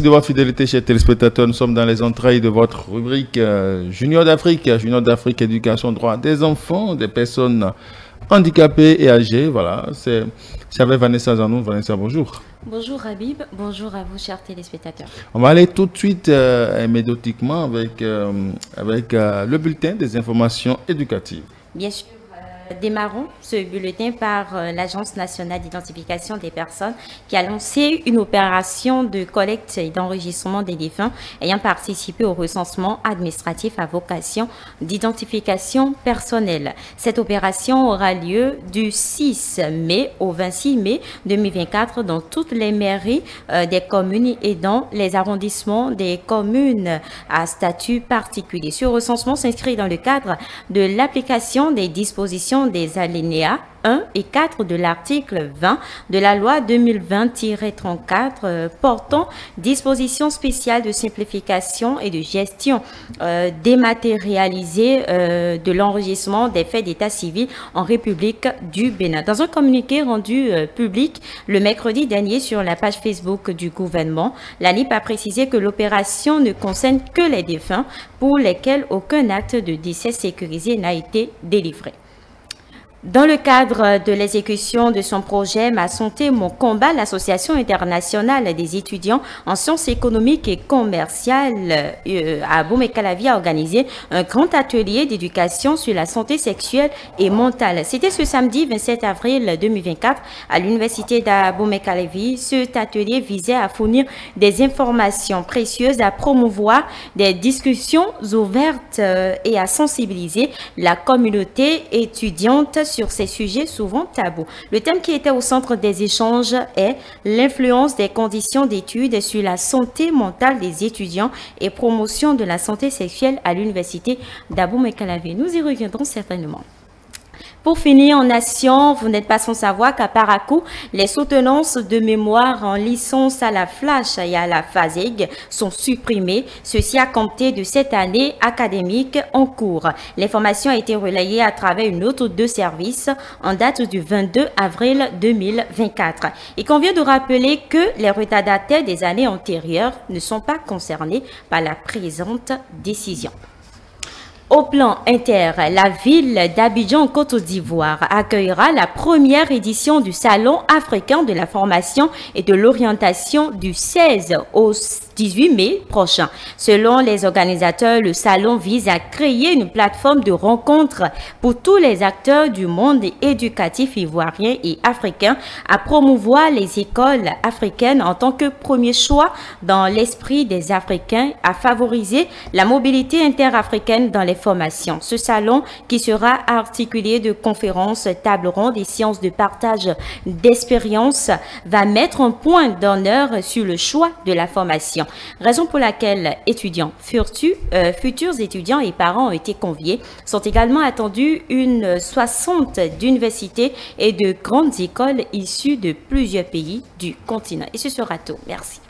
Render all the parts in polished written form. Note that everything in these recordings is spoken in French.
de votre fidélité, chers téléspectateurs. Nous sommes dans les entrailles de votre rubrique Junior d'Afrique. Junior d'Afrique, éducation, droit des enfants, des personnes handicapées et âgées. Voilà, c'est avec Vanessa Zanou. Vanessa, bonjour. Bonjour Habib, bonjour à vous, chers téléspectateurs. On va aller tout de suite méthodiquement avec le bulletin des informations éducatives. Bien sûr. Démarrons ce bulletin par l'Agence nationale d'identification des personnes qui a lancé une opération de collecte et d'enregistrement des défunts ayant participé au recensement administratif à vocation d'identification personnelle. Cette opération aura lieu du 6 mai au 26 mai 2024 dans toutes les mairies des communes et dans les arrondissements des communes à statut particulier. Ce recensement s'inscrit dans le cadre de l'application des dispositions des alinéas 1 et 4 de l'article 20 de la loi 2020-34 portant dispositions spéciales de simplification et de gestion dématérialisée de l'enregistrement des faits d'état civil en République du Bénin. Dans un communiqué rendu public le mercredi dernier sur la page Facebook du gouvernement, l'ANIP a précisé que l'opération ne concerne que les défunts pour lesquels aucun acte de décès sécurisé n'a été délivré. Dans le cadre de l'exécution de son projet Ma santé, mon combat, l'Association internationale des étudiants en sciences économiques et commerciales à Abomey-Calavi a organisé un grand atelier d'éducation sur la santé sexuelle et mentale. C'était ce samedi 27 avril 2024 à l'université d'Abomey-Calavi. Cet atelier visait à fournir des informations précieuses, à promouvoir des discussions ouvertes et à sensibiliser la communauté étudiante sur ces sujets souvent tabous. Le thème qui était au centre des échanges est l'influence des conditions d'études sur la santé mentale des étudiants et promotion de la santé sexuelle à l'université d'Abomey-Calavi. Nous y reviendrons certainement. Pour finir, en nation, vous n'êtes pas sans savoir qu'à Parakou, les soutenances de mémoire en licence à la Flash et à la FASEG sont supprimées. Ceci a compté de cette année académique en cours. L'information a été relayée à travers une note de service en date du 22 avril 2024. Il convient de rappeler que les retardataires des années antérieures ne sont pas concernés par la présente décision. Au plan inter, la ville d'Abidjan, Côte d'Ivoire, accueillera la première édition du Salon africain de la formation et de l'orientation du 16 au 18 mai prochain. Selon les organisateurs, le salon vise à créer une plateforme de rencontre pour tous les acteurs du monde éducatif ivoirien et africain, à promouvoir les écoles africaines en tant que premier choix dans l'esprit des Africains, à favoriser la mobilité interafricaine dans les formations. Ce salon, qui sera articulé de conférences, tables rondes et séances de partage d'expériences, va mettre un point d'honneur sur le choix de la formation. Raison pour laquelle étudiants, futurs étudiants et parents ont été conviés. Sont également attendus une 60 d'universités et de grandes écoles issues de plusieurs pays du continent. Et ce sera tout. Merci.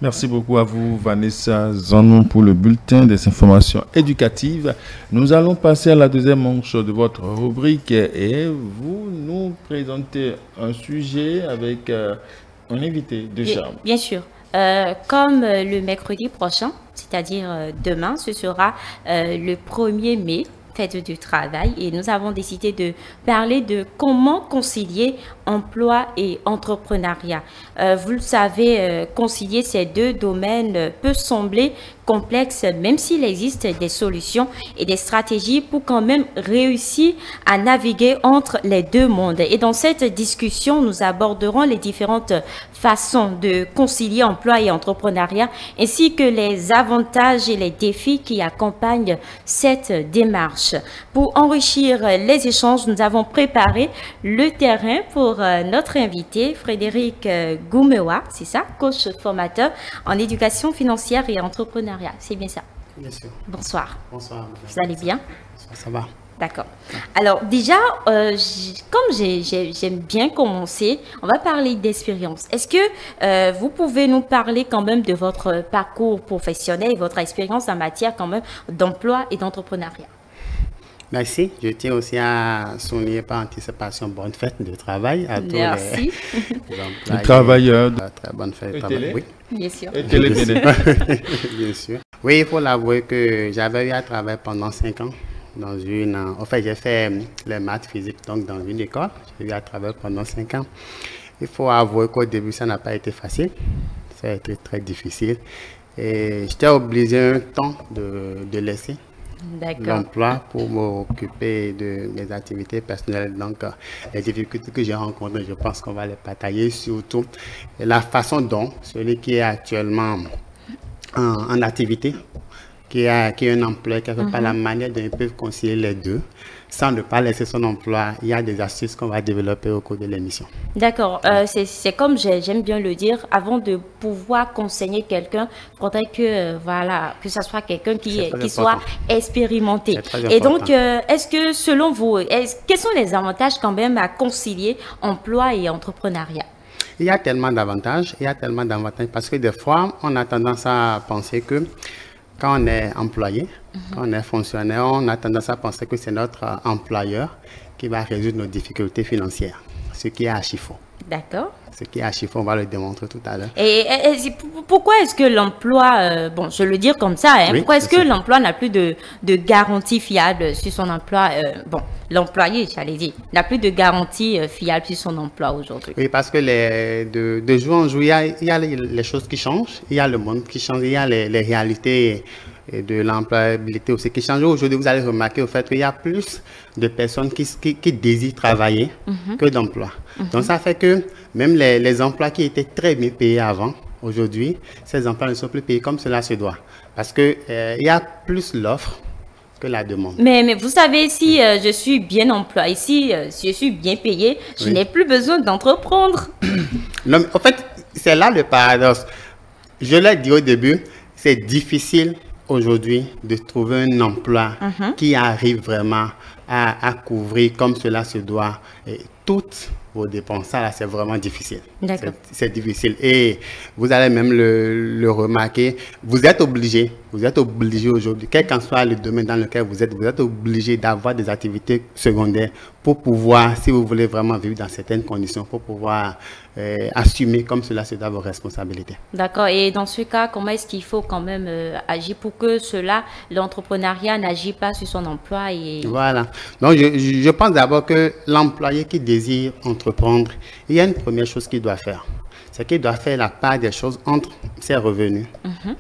Merci beaucoup à vous, Vanessa Zanou, pour le bulletin des informations éducatives. Nous allons passer à la deuxième manche de votre rubrique et vous nous présentez un sujet avec un invité de charme. Bien sûr. Comme le mercredi prochain, c'est-à-dire demain, ce sera le 1er mai, fête du travail, et nous avons décidé de parler de comment concilier emploi et entrepreneuriat. Vous le savez, concilier ces deux domaines peut sembler complexe, même s'il existe des solutions et des stratégies pour quand même réussir à naviguer entre les deux mondes. Et dans cette discussion, nous aborderons les différentes façons de concilier emploi et entrepreneuriat, ainsi que les avantages et les défis qui accompagnent cette démarche. Pour enrichir les échanges, nous avons préparé le terrain pour notre invité, Frédéric Goumewa, c'est ça, coach formateur en éducation financière et entrepreneuriat. C'est bien ça? Bien sûr. Bonsoir. Bonsoir. Vous allez bien? Ça va. D'accord. Alors déjà, comme j'aime bien commencer, on va parler d'expérience. Est-ce que vous pouvez nous parler quand même de votre parcours professionnel et votre expérience en matière quand même d'emploi et d'entrepreneuriat? Merci. Je tiens aussi à souligner par anticipation bonne fête de travail à tous les employés. Travailleurs. Très bonne fête de travail. Oui. Bien sûr. Et quel est Bien sûr. Oui, il faut l'avouer que j'avais eu à travailler pendant 5 ans dans une... En fait, j'ai fait les maths physiques donc dans une école. J'ai eu à travailler pendant 5 ans. Il faut avouer qu'au début, ça n'a pas été facile. Ça a été très difficile. Et j'étais obligé un temps de laisser l'emploi pour m'occuper de mes activités personnelles. Donc, les difficultés que j'ai rencontrées, je pense qu'on va les partager, surtout la façon dont celui qui est actuellement en activité, qui a un emploi, quelque part la manière dont ils peuvent concilier les deux, sans ne pas laisser son emploi. Il y a des astuces qu'on va développer au cours de l'émission. D'accord. C'est comme j'aime bien le dire, avant de pouvoir conseiller quelqu'un, il faudrait que, voilà, que ce soit quelqu'un qui soit expérimenté. Et donc, est-ce que selon vous, quels sont les avantages quand même à concilier emploi et entrepreneuriat? Il y a tellement d'avantages, parce que des fois, on a tendance à penser que quand on est employé, quand on est fonctionnaire, on a tendance à penser que c'est notre employeur qui va résoudre nos difficultés financières, ce qui est archi faux. D'accord. Ce qui est archi faux, on va le démontrer tout à l'heure. Et pourquoi est-ce que l'emploi, bon, je veux le dire comme ça, hein, oui, pourquoi est-ce que l'emploi n'a plus de garantie fiable sur son emploi, bon, l'employé, j'allais dire, n'a plus de garantie fiable sur son emploi aujourd'hui? Oui, parce que de jour en jour, il y a les choses qui changent, il y a le monde qui change, il y a les réalités de l'employabilité aussi qui changent. Aujourd'hui, vous allez remarquer au fait qu'il y a plus de personnes qui désirent travailler que d'emplois. Donc, ça fait que même les emplois qui étaient très bien payés avant, aujourd'hui, ces emplois ne sont plus payés comme cela se doit. Parce qu'il y a plus l'offre que la demande. Mais vous savez, si je suis bien employé, si je suis bien payé, je n'ai plus besoin d'entreprendre. Non, mais en fait, c'est là le paradoxe. Je l'ai dit au début, c'est difficile aujourd'hui de trouver un emploi qui arrive vraiment à couvrir comme cela se doit toutes vos dépenses. Ça, là, c'est vraiment difficile. D'accord. C'est difficile. Et vous allez même le remarquer. Vous êtes obligé aujourd'hui, quel qu'en soit le domaine dans lequel vous êtes obligé d'avoir des activités secondaires pour pouvoir, si vous voulez vraiment vivre dans certaines conditions, pour pouvoir assumer comme cela se doit vos responsabilités. D'accord. Et dans ce cas, comment est-ce qu'il faut quand même agir pour que l'entrepreneuriat n'agit pas sur son emploi et... Voilà. Donc, je pense d'abord que l'employé qui désire entreprendre, il y a une première chose qu'il doit faire. C'est qu'il doit faire la part des choses entre ses revenus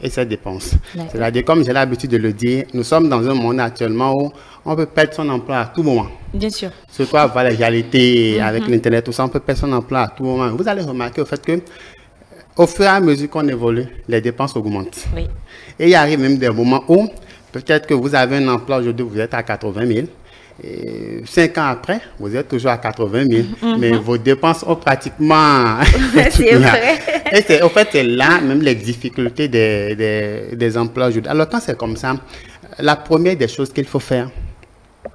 et ses dépenses. C'est-à-dire, comme j'ai l'habitude de le dire, nous sommes dans un monde actuellement où on peut perdre son emploi à tout moment. Bien sûr. Surtout avec la réalité, avec l'Internet, tout ça, on peut perdre son emploi à tout moment. Vous allez remarquer au fait que, au fur et à mesure qu'on évolue, les dépenses augmentent. Oui. Et il arrive même des moments où, peut-être que vous avez un emploi aujourd'hui, vous êtes à 80 000. Et 5 ans après, vous êtes toujours à 80 000, mais vos dépenses ont pratiquement... C'est vrai. Et en fait, c'est là même les difficultés des emplois aujourd'hui. Alors, quand c'est comme ça, la première des choses qu'il faut faire,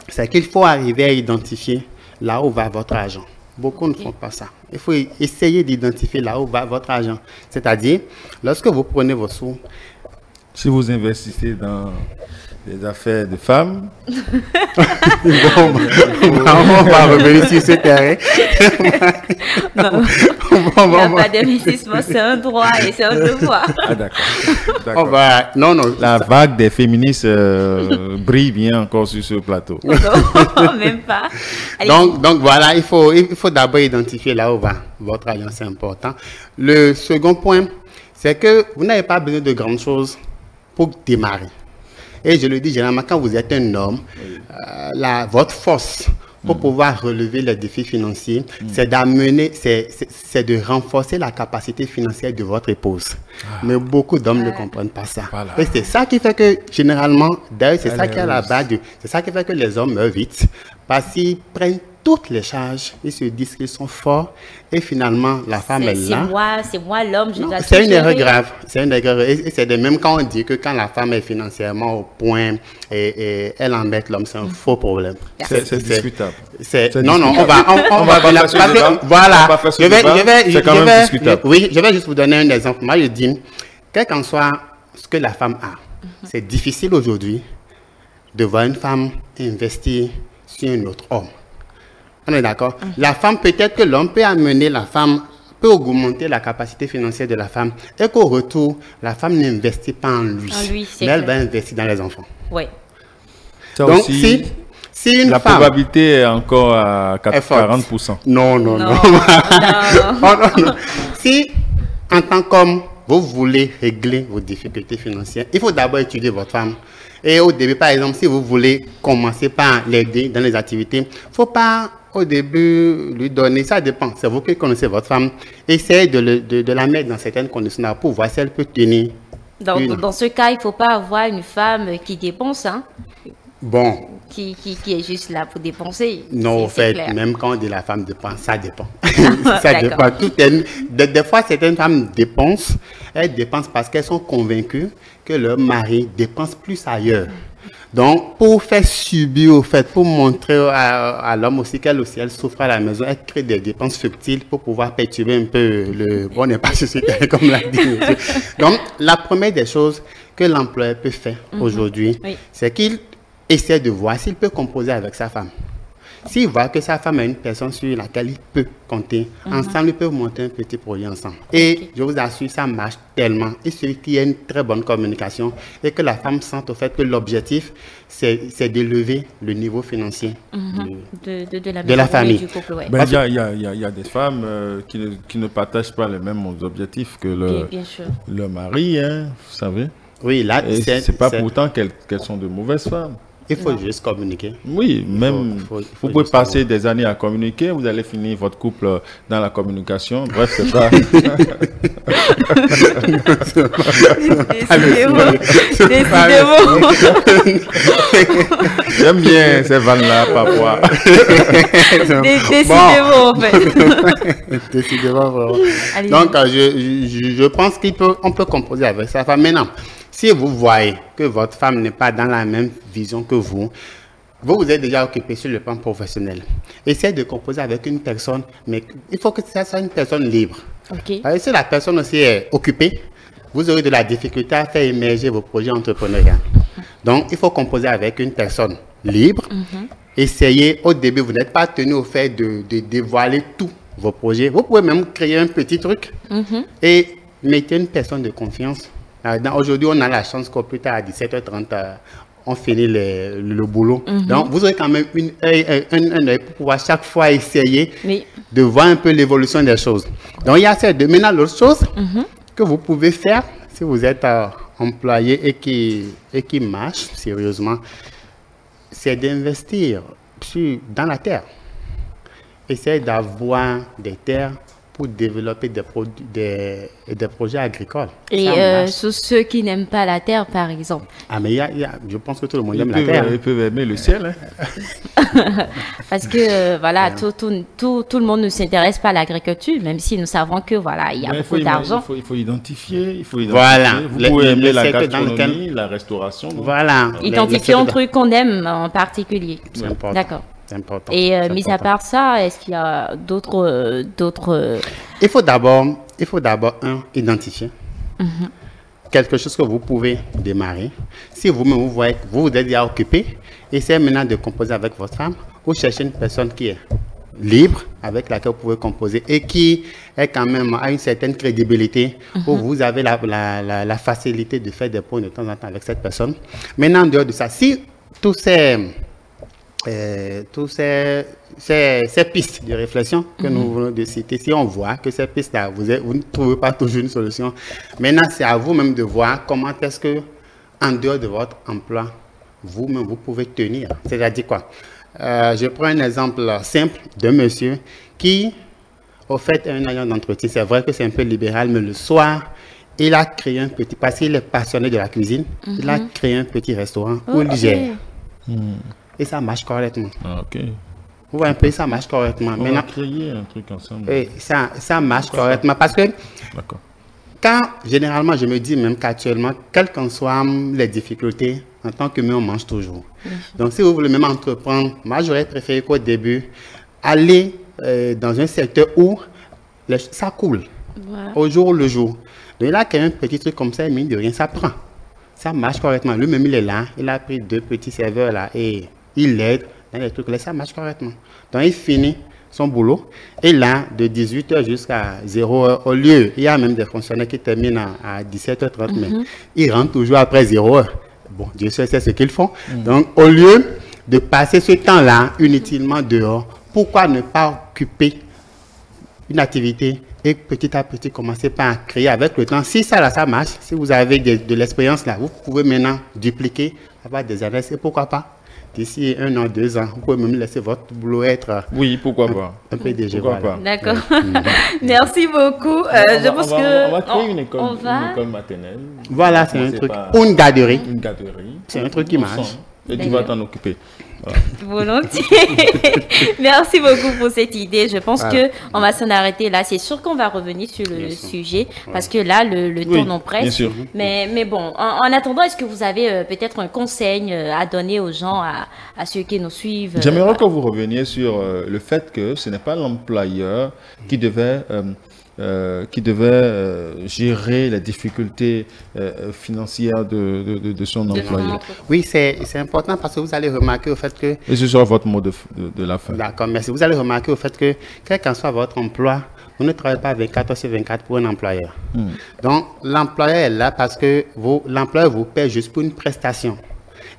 c'est qu'il faut arriver à identifier là où va votre argent. Beaucoup ne font pas ça. Il faut essayer d'identifier là où va votre argent. C'est-à-dire, lorsque vous prenez vos sous... Si vous investissez dans des affaires de femmes... on va revenir sur ce terrain. Il n'y a pas d'investissement, c'est un droit et c'est un devoir. Ah, d'accord. Non. La vague des féministes brille bien encore sur ce plateau. Non, même pas. Donc voilà, il faut d'abord identifier là où va votre argent, c'est important. Le second point, c'est que vous n'avez pas besoin de grandes choses pour démarrer. Et je le dis généralement, quand vous êtes un homme, votre force pour pouvoir relever les défis financiers, c'est de renforcer la capacité financière de votre épouse. Mais beaucoup d'hommes ne comprennent pas ça. Voilà. Et c'est ça qui fait que, généralement, d'ailleurs, c'est ça qui est à la base, c'est ça qui fait que les hommes meurent vite, parce qu'ils prennent toutes les charges, ils se disent qu'ils sont forts, et finalement, la femme est là. C'est moi l'homme, je dois c'est une erreur grave. C'est une erreur. Et c'est de même quand on dit que quand la femme est financièrement au point et elle embête l'homme, c'est un faux problème. C'est discutable. Non, on va voilà. Je vais juste vous donner un exemple. Moi, je dis, quel qu'en soit ce que la femme a, c'est difficile aujourd'hui de voir une femme investir sur un autre homme. On est d'accord. La femme, peut-être que l'homme peut amener la femme peut augmenter la capacité financière de la femme et qu'au retour, la femme n'investit pas en lui, mais elle va investir dans les enfants. Oui. Ça Donc, aussi, si une la femme probabilité est encore à 40%. Non. Non. Si, en tant qu'homme, vous voulez régler vos difficultés financières, il faut d'abord étudier votre femme. Et au début, par exemple, si vous voulez commencer par l'aider dans les activités, il ne faut pas au début lui donner, ça dépend, c'est vous qui connaissez votre femme. Essayez de la mettre dans certaines conditions pour voir si elle peut tenir. Dans ce cas, il ne faut pas avoir une femme qui dépense, hein? Bon. Qui est juste là pour dépenser. Non, en fait, clair. même quand on dit la femme dépense, ça dépend. Ça dépend. Des fois, certaines femmes dépensent. Elles dépensent parce qu'elles sont convaincues que leur mari dépense plus ailleurs. Donc, pour faire subir, au fait, pour montrer à l'homme aussi qu'elle aussi, elle souffre à la maison, elle crée des dépenses subtiles pour pouvoir perturber un peu le bon n'est pas suscité, comme l'a dit monsieur. Donc, la première des choses que l'employeur peut faire aujourd'hui, c'est qu'il essaie de voir s'il peut composer avec sa femme. S'il voit que sa femme est une personne sur laquelle il peut compter, ensemble, ils peuvent monter un petit projet ensemble. Et je vous assure, ça marche tellement. Il suffit qu'il y ait une très bonne communication et que la femme sente au fait que l'objectif, c'est d'élever le niveau financier de la famille. Du couple, ouais. Ben, il y a des femmes qui ne partagent pas les mêmes objectifs que le mari, hein, vous savez. Oui, là, c'est pas pourtant qu'elles sont de mauvaises femmes. Il faut juste communiquer. Oui, vous pouvez passer des années à communiquer, vous allez finir votre couple dans la communication. Bref, c'est ça. Décidément. J'aime bien ces vannes-là, parfois. Décidément, en fait. Décidément, vraiment. Donc, je pense qu'on peut composer avec sa femme. Maintenant, si vous voyez que votre femme n'est pas dans la même vision que vous êtes déjà occupé sur le plan professionnel. Essayez de composer avec une personne, mais il faut que ça soit une personne libre. Si la personne aussi est occupée, vous aurez de la difficulté à faire émerger vos projets entrepreneuriaux. Donc, il faut composer avec une personne libre. Essayez, au début, vous n'êtes pas tenu au fait de dévoiler tous vos projets. Vous pouvez même créer un petit truc et mettez une personne de confiance. Aujourd'hui, on a la chance qu'au plus tard, à 17h30, on finit le boulot. Donc, vous aurez quand même un œil pour pouvoir chaque fois essayer de voir un peu l'évolution des choses. Donc, il y a ces deux. Maintenant, l'autre chose que vous pouvez faire, si vous êtes employé et qui marche sérieusement, c'est d'investir dans la terre. Essayez d'avoir des terres pour développer des projets agricoles. Et sur ceux qui n'aiment pas la terre, par exemple. Ah, mais je pense que tout le monde aime la terre. Ils peuvent aimer le ciel. Hein. Parce que, voilà, tout le monde ne s'intéresse pas à l'agriculture, même si nous savons que, voilà, il y a beaucoup d'argent. Il faut identifier. Voilà. Vous pouvez aimer la gastronomie, la restauration. Voilà. Identifier un truc qu'on aime en particulier. C'est important. D'accord. C'est important. Et mis à part ça, est-ce qu'il y a d'autres... Il faut d'abord, identifier quelque chose que vous pouvez démarrer. Si vous-même vous voyez que vous êtes déjà occupé, essayez maintenant de composer avec votre femme ou chercher une personne qui est libre, avec laquelle vous pouvez composer et qui est quand même à une certaine crédibilité où vous avez la facilité de faire des points de temps en temps avec cette personne. Maintenant, en dehors de ça, si toutes ces pistes de réflexion que nous venons de citer, si on voit que ces pistes-là, vous ne trouvez pas toujours une solution, maintenant c'est à vous-même de voir comment est-ce que, en dehors de votre emploi, vous-même, vous pouvez tenir. C'est-à-dire quoi? Je prends un exemple simple d'un monsieur qui, au fait, est un agent d'entretien. C'est vrai que c'est un peu libéral, mais le soir, il a créé un petit, parce qu'il est passionné de la cuisine, il a créé un petit restaurant où il gère. Et ça marche correctement. Vous voyez un peu, ça marche correctement. On va créer un truc ensemble. Et ça marche correctement parce que quand, généralement, je me dis même qu'actuellement, quelles qu'en soient les difficultés, en tant qu'humain, on mange toujours. Donc, si vous voulez même entreprendre, moi, j'aurais préféré qu'au début, aller dans un secteur où ça coule, au jour le jour. Donc, il a créé un petit truc comme ça, mine de rien, ça prend. Ça marche correctement. Lui-même, il est là, il a pris 2 petits serveurs là et il l'aide dans les trucs là, ça marche correctement. Donc, il finit son boulot. Et là, de 18h jusqu'à 0h, au lieu, il y a même des fonctionnaires qui terminent à 17h30, mais ils rentrent toujours après 0h. Bon, Dieu sait ce qu'ils font. Donc, au lieu de passer ce temps-là inutilement dehors, pourquoi ne pas occuper une activité et petit à petit commencer par créer avec le temps? Si ça, là, ça marche, si vous avez de l'expérience là, vous pouvez maintenant dupliquer, avoir des adresses et pourquoi pas? D'ici 1 an, 2 ans, vous pouvez même laisser votre boulot être oui, pourquoi pas. Un PDG. Pourquoi voilà. pas. D'accord. Merci beaucoup. Je pense que on va créer une école maternelle. Voilà, c'est un truc. Ou une garderie. Une garderie. C'est un truc qui marche. Et tu vas t'en occuper. Voilà. Volontiers. Merci beaucoup pour cette idée. Je pense que on va s'en arrêter là. C'est sûr qu'on va revenir sur le sujet parce que là, le temps nous presse. Bien sûr. Mais bon, en attendant, est-ce que vous avez peut-être un conseil à donner aux gens, à ceux qui nous suivent? J'aimerais que vous reveniez sur le fait que ce n'est pas l'employeur qui devait gérer les difficultés financières de son employé. Oui, c'est important parce que vous allez remarquer au fait que... Et ce sera votre mot de la fin. D'accord, merci. Vous allez remarquer au fait que, quel qu'en soit votre emploi, vous ne travaillez pas 24h/24 pour un employeur. Donc, l'employeur est là parce que l'employeur vous paie juste pour une prestation.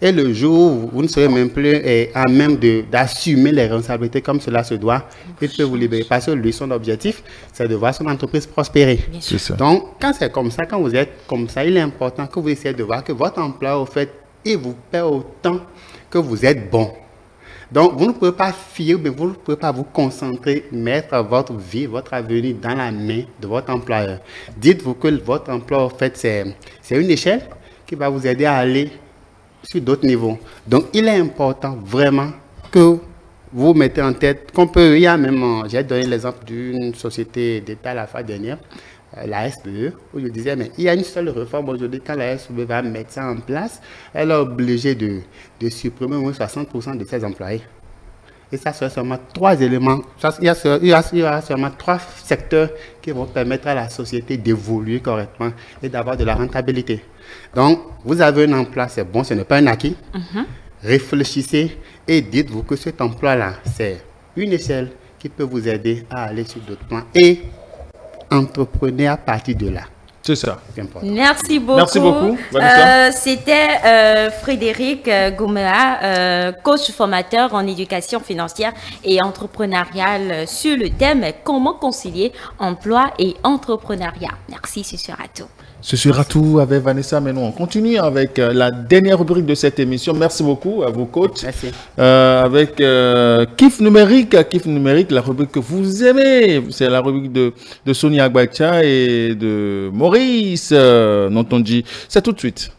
Et le jour où vous ne serez même plus à même d'assumer les responsabilités comme cela se doit, il peut vous libérer. Parce que lui, son objectif, c'est de voir son entreprise prospérer. C'est ça. Donc, quand c'est comme ça, quand vous êtes comme ça, il est important que vous essayez de voir que votre emploi, au fait, il vous paie autant que vous êtes bon. Donc, vous ne pouvez pas fier, mais vous ne pouvez pas vous concentrer, mettre votre vie, votre avenir dans la main de votre employeur. Dites-vous que votre emploi, en fait, c'est une échelle qui va vous aider à aller sur d'autres niveaux. Donc, il est important vraiment que vous mettez en tête qu'on peut, il y a même, j'ai donné l'exemple d'une société d'État la fois dernière, la SPE, où je disais, mais il y a une seule réforme aujourd'hui, quand la SPE va mettre ça en place, elle est obligée de supprimer au moins 60% de ses employés. Et ça sera seulement 3 éléments, il y aura seulement 3 secteurs qui vont permettre à la société d'évoluer correctement et d'avoir de la rentabilité. Donc, vous avez un emploi, c'est bon, ce n'est pas un acquis. Réfléchissez et dites-vous que cet emploi-là, c'est une échelle qui peut vous aider à aller sur d'autres plans et entreprenez à partir de là. C'est ça. Merci beaucoup. Merci beaucoup. C'était Frédéric Goumea, coach formateur en éducation financière et entrepreneuriale sur le thème comment concilier emploi et entrepreneuriat. Merci, ce sera tout. Ce sera tout avec Vanessa. Maintenant, on continue avec la dernière rubrique de cette émission. Merci beaucoup à vos coachs. Merci. Avec Kiff numérique. Kiff numérique, la rubrique que vous aimez. C'est la rubrique de Sonia Agbacha et de Maurice. C'est tout de suite.